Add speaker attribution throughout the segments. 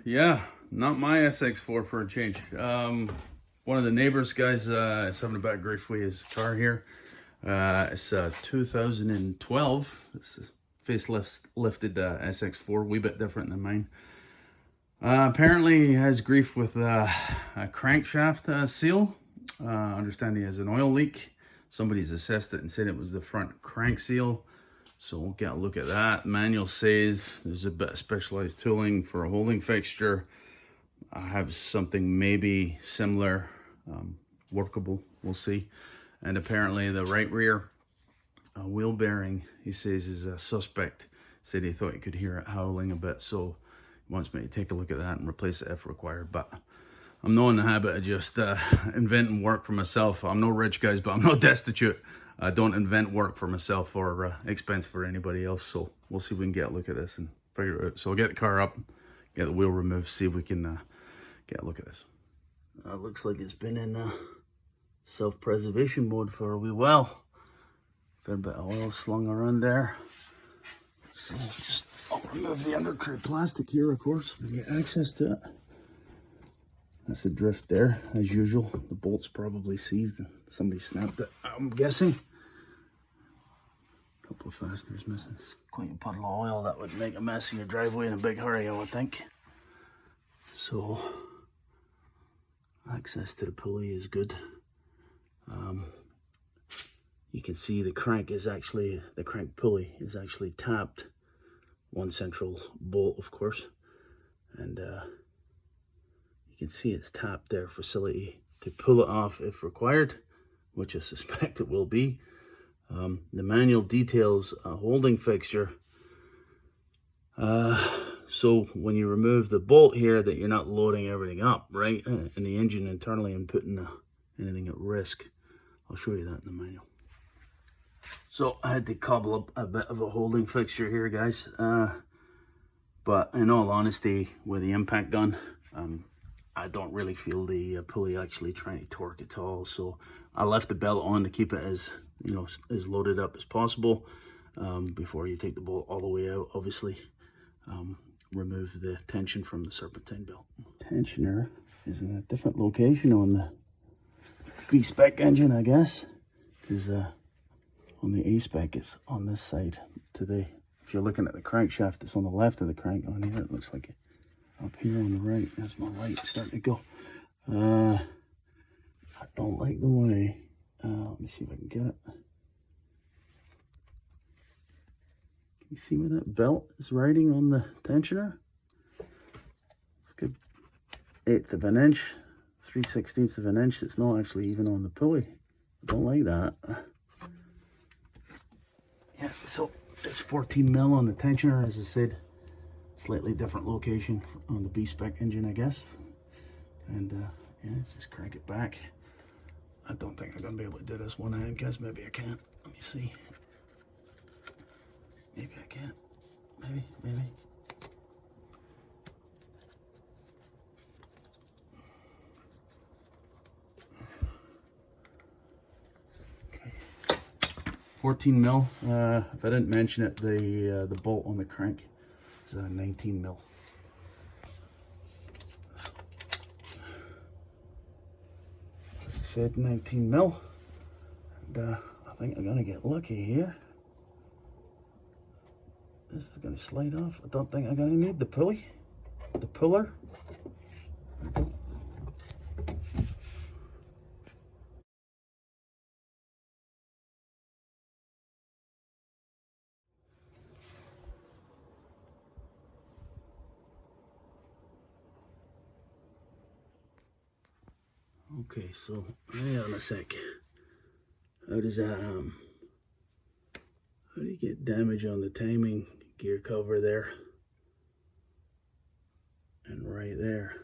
Speaker 1: Yeah, not my SX4 for a change. One of the neighbors guys is having a bad grief with his car here. It's 2012. This is lifted SX4, wee bit different than mine. Apparently he has grief with a crankshaft seal. Understand he has an oil leak. Somebody's assessed it and said it was the front crank seal. So we'll get a look at that. Manual says there's a bit of specialized tooling for a holding fixture. I have something maybe similar, workable, we'll see. And apparently the right rear wheel bearing, he says, is a suspect. Said he thought he could hear it howling a bit, so he wants me to take a look at that and replace it if required. But I'm not in the habit of just inventing work for myself. I'm no rich, guys, but I'm not destitute. I don't invent work for myself or expense for anybody else. So we'll see if we can get a look at this and figure it out. So I'll get the car up, get the wheel removed, see if we can get a look at this. Looks like it's been in self-preservation mode for a wee while. Fair bit of oil slung around there. So I'll remove the undercrate plastic here, of course, and get access to it. That's the drift there, as usual. The bolt's probably seized and somebody snapped it, I'm guessing. A couple of fasteners missing. It's quite a puddle of oil that would make a mess in your driveway in a big hurry, I would think. So, access to the pulley is good. You can see the crank pulley is actually tapped. One central bolt, of course. And you can see it's tapped there, facility to pull it off if required, which I suspect it will be. The manual details a holding fixture. So when you remove the bolt here, that you're not loading everything up, right? In the engine internally and putting anything at risk. I'll show you that in the manual. So I had to cobble up a bit of a holding fixture here, guys. But in all honesty, with the impact gun, I don't really feel the pulley actually trying to torque at all. So I left the belt on to keep it as, as loaded up as possible before you take the bolt all the way out. Obviously, remove the tension from the serpentine belt. Tensioner is in a different location on the B-spec engine, I guess, because on the A-spec it's on this side today. If you're looking at the crankshaft, it's on the left of the crank. On here it looks like it. Up here on the right, that's my light starting to go. I don't like the way. Let me see if I can get it. Can you see where that belt is riding on the tensioner? It's a good 1/8 of an inch, 3/16 of an inch. It's not actually even on the pulley. I don't like that. Yeah, so it's 14 mil on the tensioner, as I said. Slightly different location on the B-spec engine, I guess. And yeah, just crank it back. I don't think I'm gonna be able to do this one hand, guys. Maybe I can't. Let me see. Maybe I can't. Maybe. Okay. 14 mil. If I didn't mention it, the bolt on the crank is 19 mil. So, as I said, 19 mil. And I think I'm gonna get lucky here. This is gonna slide off. I don't think I'm gonna need the pulley, the puller. Okay, so hang on a sec. How does that how do you get damage on the timing gear cover there and right there?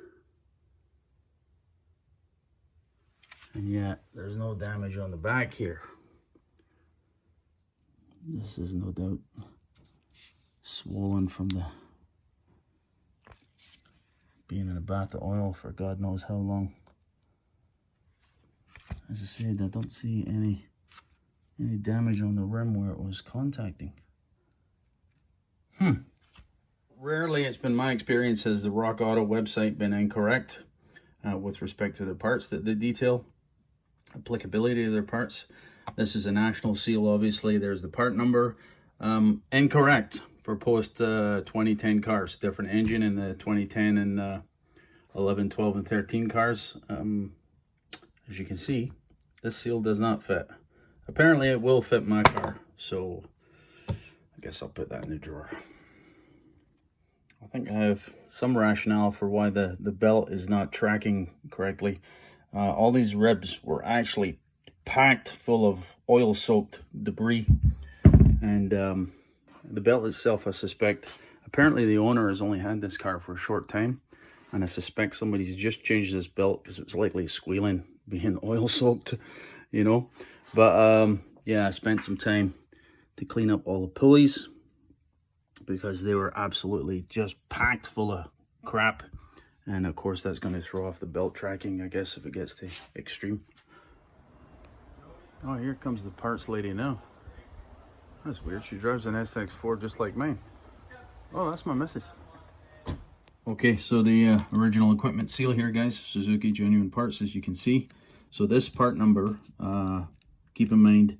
Speaker 1: And yet there's no damage on the back here. This is no doubt swollen from the being in a bath of oil for God knows how long. As I said, I don't see any damage on the rim where it was contacting. Rarely, it's been my experience, has the Rock Auto website been incorrect with respect to their parts that they detail, applicability of their parts. This is a national seal, obviously. There's the part number. Incorrect for post 2010 cars. Different engine in the 2010 and 11, 12, and 13 cars. As you can see, this seal does not fit. Apparently it will fit my car, so I guess I'll put that in the drawer. I think I have some rationale for why the belt is not tracking correctly. All these ribs were actually packed full of oil-soaked debris, and the belt itself, I suspect, apparently the owner has only had this car for a short time, and I suspect somebody's just changed this belt because it was likely squealing, being oil-soaked, you know. But yeah, I spent some time to clean up all the pulleys because they were absolutely just packed full of crap. And of course that's going to throw off the belt tracking, I guess, if it gets to extreme. Oh, here comes the parts lady now. That's weird. She drives an SX4 just like mine. Oh, that's my missus. Okay, so the original equipment seal here, guys. Suzuki genuine parts, as you can see. So this part number, keep in mind,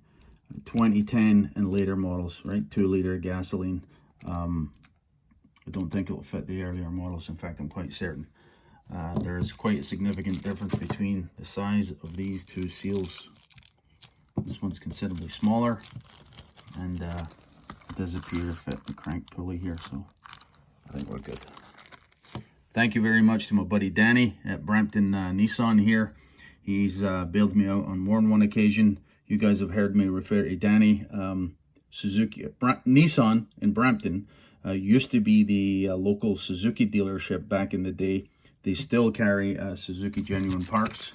Speaker 1: 2010 and later models, right? 2-liter gasoline. I don't think it will fit the earlier models. In fact, I'm quite certain. There is quite a significant difference between the size of these two seals. This one's considerably smaller, and it does appear to fit the crank pulley here, so I think we're good. Thank you very much to my buddy Danny at Brampton Nissan here. He's bailed me out on more than one occasion. You guys have heard me refer to Danny. Suzuki, Nissan in Brampton used to be the local Suzuki dealership back in the day. They still carry Suzuki genuine parts.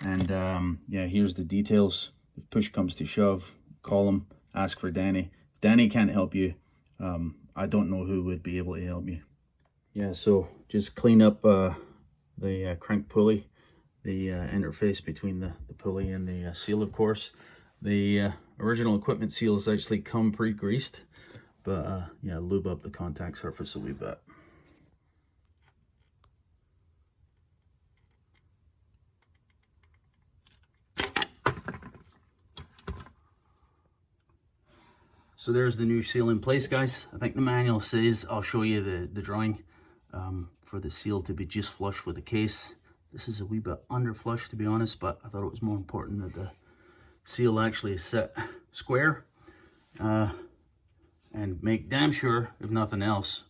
Speaker 1: And yeah, here's the details. If push comes to shove, call him, ask for Danny. If Danny can't help you, I don't know who would be able to help you. Yeah, so just clean up the crank pulley, the interface between the pulley and the seal, of course. The original equipment seals actually come pre-greased, but yeah, lube up the contact surface a wee bit. So there's the new seal in place, guys. I think the manual says, I'll show you the drawing, for the seal to be just flush with the case. This is a wee bit under flush, to be honest, but I thought it was more important that the seal actually is set square, and make damn sure, if nothing else,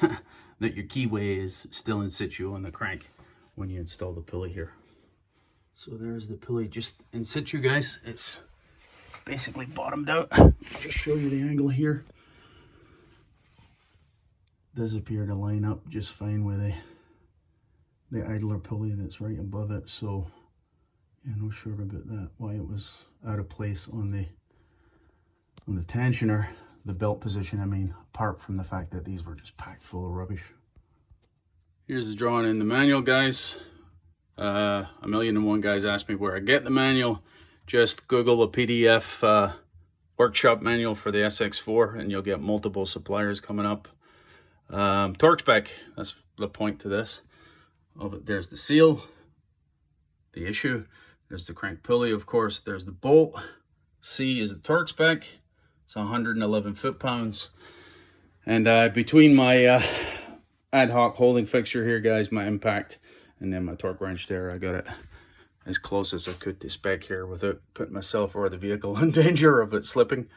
Speaker 1: that your keyway is still in situ on the crank when you install the pulley here. So there's the pulley just in situ, guys. It's basically bottomed out. Just show you the angle here. Does appear to line up just fine with the idler pulley that's right above it. So yeah, no sure about that, why it was out of place on the tensioner, the belt position, I mean, apart from the fact that these were just packed full of rubbish. Here's the drawing in the manual, guys. 1,000,001 guys ask me where I get the manual. Just Google a PDF workshop manual for the SX4 and you'll get multiple suppliers coming up. Torque spec, that's the point to this. Oh, but there's the seal, the issue. There's the crank pulley, of course. There's the bolt. C is the torque spec. It's 111 foot-pounds. And between my ad hoc holding fixture here, guys, my impact, and then my torque wrench there, I got it as close as I could to spec here without putting myself or the vehicle in danger of it slipping.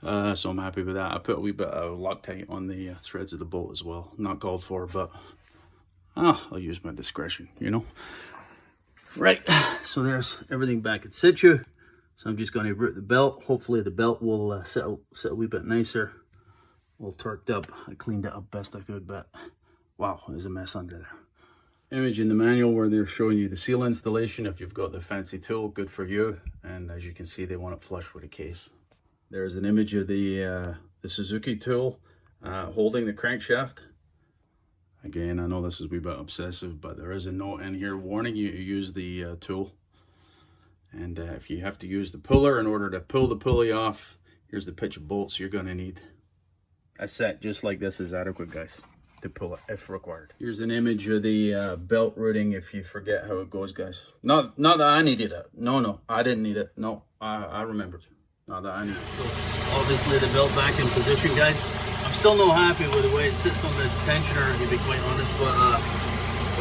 Speaker 1: So I'm happy with that. I put a wee bit of Loctite on the threads of the bolt as well. Not called for, but I'll use my discretion, you know. Right, so there's everything back in situ. So I'm just going to root the belt. Hopefully the belt will sit a wee bit nicer. All torqued up. I cleaned it up best I could, but wow, there's a mess under there. Image in the manual where they're showing you the seal installation. If you've got the fancy tool, good for you. And as you can see, they want it flush with a case. There's an image of the Suzuki tool holding the crankshaft. Again, I know this is a wee bit obsessive, but there is a note in here warning you to use the tool. And if you have to use the puller in order to pull the pulley off, here's the pitch of bolts you're going to need. A set just like this is adequate, guys, to pull it if required. Here's an image of the belt routing if you forget how it goes, guys. Not that I needed it. No, I didn't need it. No, I remembered. Not that I needed it. So obviously the belt back in position, guys. I'm still not happy with the way it sits on the tensioner, to be quite honest, but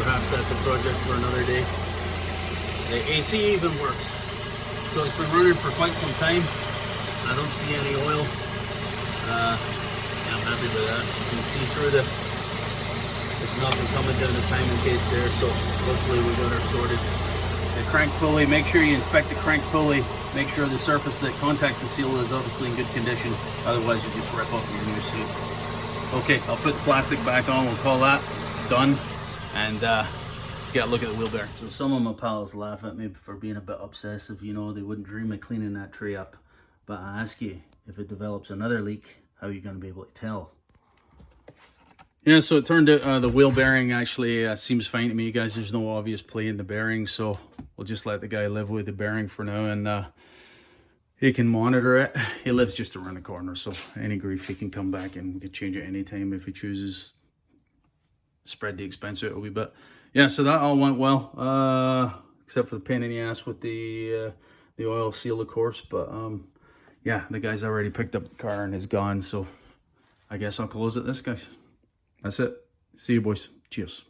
Speaker 1: perhaps that's a project for another day. The AC even works. So it's been running for quite some time. I don't see any oil. I'm happy with that. You can see through there's nothing coming down the timing case there, so hopefully we got her sorted. The crank pulley, make sure you inspect the crank pulley. Make sure the surface that contacts the seal is obviously in good condition. Otherwise you just rip off your new seal. Okay, I'll put the plastic back on. We'll call that done. And get a look at the wheel bearing. So some of my pals laugh at me for being a bit obsessive. You know, they wouldn't dream of cleaning that tray up. But I ask you, if it develops another leak, how are you going to be able to tell? Yeah, so it turned out the wheel bearing actually seems fine to me, guys. There's no obvious play in the bearing, so we'll just let the guy live with the bearing for now, and he can monitor it. He lives just around the corner, so any grief, he can come back and we can change it anytime if he chooses. Spread the expense out a wee bit. Yeah, so that all went well, except for the pain in the ass with the oil seal, of course, but yeah, the guy's already picked up the car and is gone, so I guess I'll close it this, guys. That's it. See you, boys. Cheers.